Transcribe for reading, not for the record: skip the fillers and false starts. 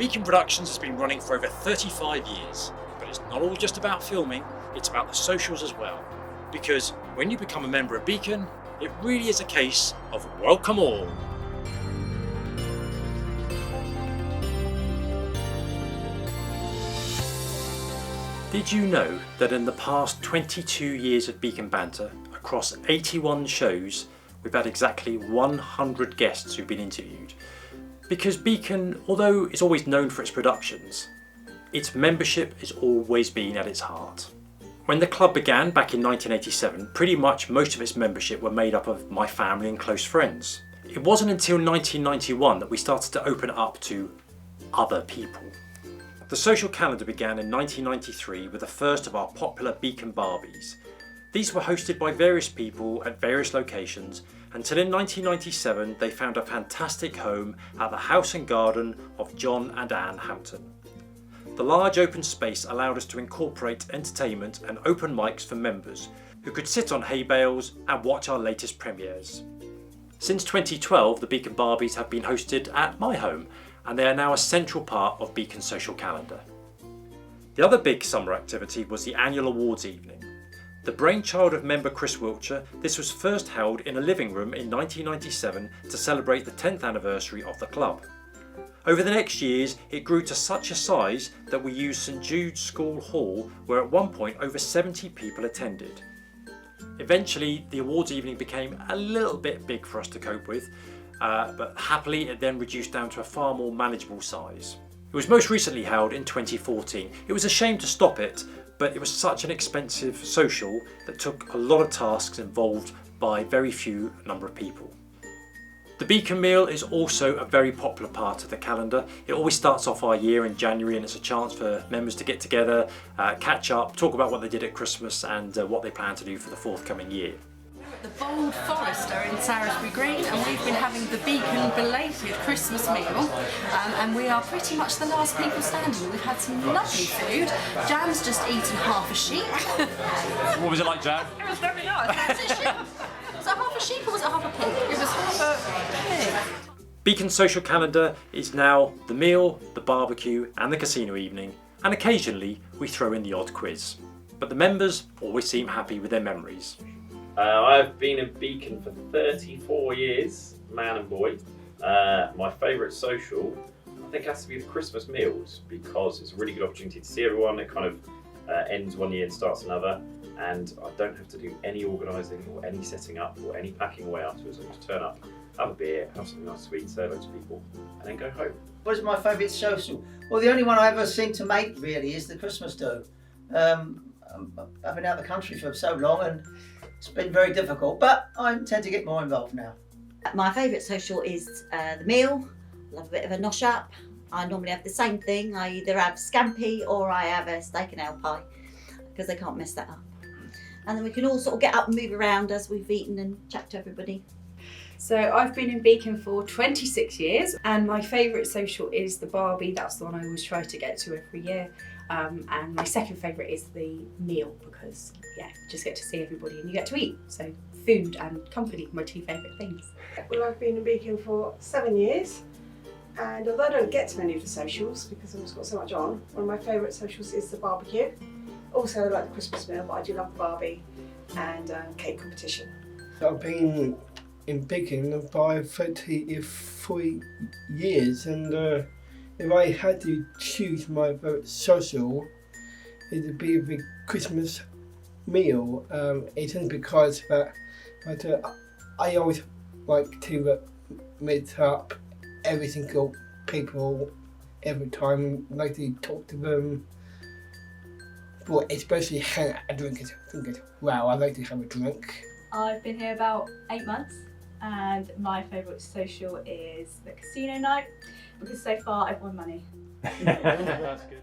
Beacon Productions has been running for over 35 years, but it's not all just about filming, it's about the socials as well. Because when you become a member of Beacon, it really is a case of welcome all. Did you know that in the past 22 years of Beacon Banter, across 81 shows, we've had exactly 100 guests who've been interviewed? Because Beacon, although it's always known for its productions, its membership has always been at its heart. When the club began back in 1987, pretty much most of its membership were made up of my family and close friends. It wasn't until 1991 that we started to open it up to other people. The social calendar began in 1993 with the first of our popular Beacon Barbies. These were hosted by various people at various locations until in 1997 they found a fantastic home at the house and garden of John and Anne Hampton. The large open space allowed us to incorporate entertainment and open mics for members who could sit on hay bales and watch our latest premieres. Since 2012 the Beacon Barbies have been hosted at my home and they are now a central part of Beacon's social calendar. The other big summer activity was the annual awards evening. The brainchild of member Chris Wiltshire, this was first held in a living room in 1997 to celebrate the 10th anniversary of the club. Over the next years, it grew to such a size that we used St Jude's School Hall, where at one point over 70 people attended. Eventually, the awards evening became a little bit big for us to cope with, but happily it then reduced down to a far more manageable size. It was most recently held in 2014. It was a shame to stop it, but it was such an expensive social that took a lot of tasks involved by very few number of people. The Beacon meal is also a very popular part of the calendar. It always starts off our year in January and it's a chance for members to get together, catch up, talk about what they did at Christmas and what they plan to do for the forthcoming year. The Bold Forester in Sarasbury Green, and we've been having the Beacon belated Christmas meal, and we are pretty much the last people standing. We've had some lovely food. Jan's just eaten half a sheep. What was it like, Jan? It was very nice. Was it sheep? Was it half a sheep or was it half a pig? It was half a pig. Beacon's social calendar is now the meal, the barbecue and the casino evening, and occasionally we throw in the odd quiz. But the members always seem happy with their memories. I've been in Beacon for 34 years, man and boy. My favourite social, I think, has to be the Christmas meals because it's a really good opportunity to see everyone. It kind of ends one year and starts another, and I don't have to do any organising or any setting up or any packing away afterwards. I just turn up, have a beer, have something nice to eat, say hello to people, and then go home. What's my favourite social? Well, the only one I ever seem to make really is the Christmas do. I've been out of the country for so long and it's been very difficult, but I tend to get more involved now. My favourite social is the meal. I love a bit of a nosh up. I normally have the same thing. I either have scampi or I have a steak and ale pie because they can't mess that up. And then we can all sort of get up and move around as we've eaten and chat to everybody. So I've been in Beacon for 26 years and my favourite social is the Barbie. That's the one I always try to get to every year. And my second favourite is the meal because, yeah, you just get to see everybody and you get to eat. So food and company are my two favourite things. Well, I've been in Beacon for 7 years, and although I don't get to many of the socials because I've just got so much on, one of my favourite socials is the barbecue. Also, I like the Christmas meal, but I do love the Barbie and cake competition. I've been in Beacon for 33 years, and if I had to choose my favourite social, it would be the Christmas meal. It's only because that I always like to meet up every single people every time. I like to talk to them, but especially hang out and drink it. Wow, I like to have a drink. I've been here about 8 months and my favourite social is the casino night because so far I've won money. That's good.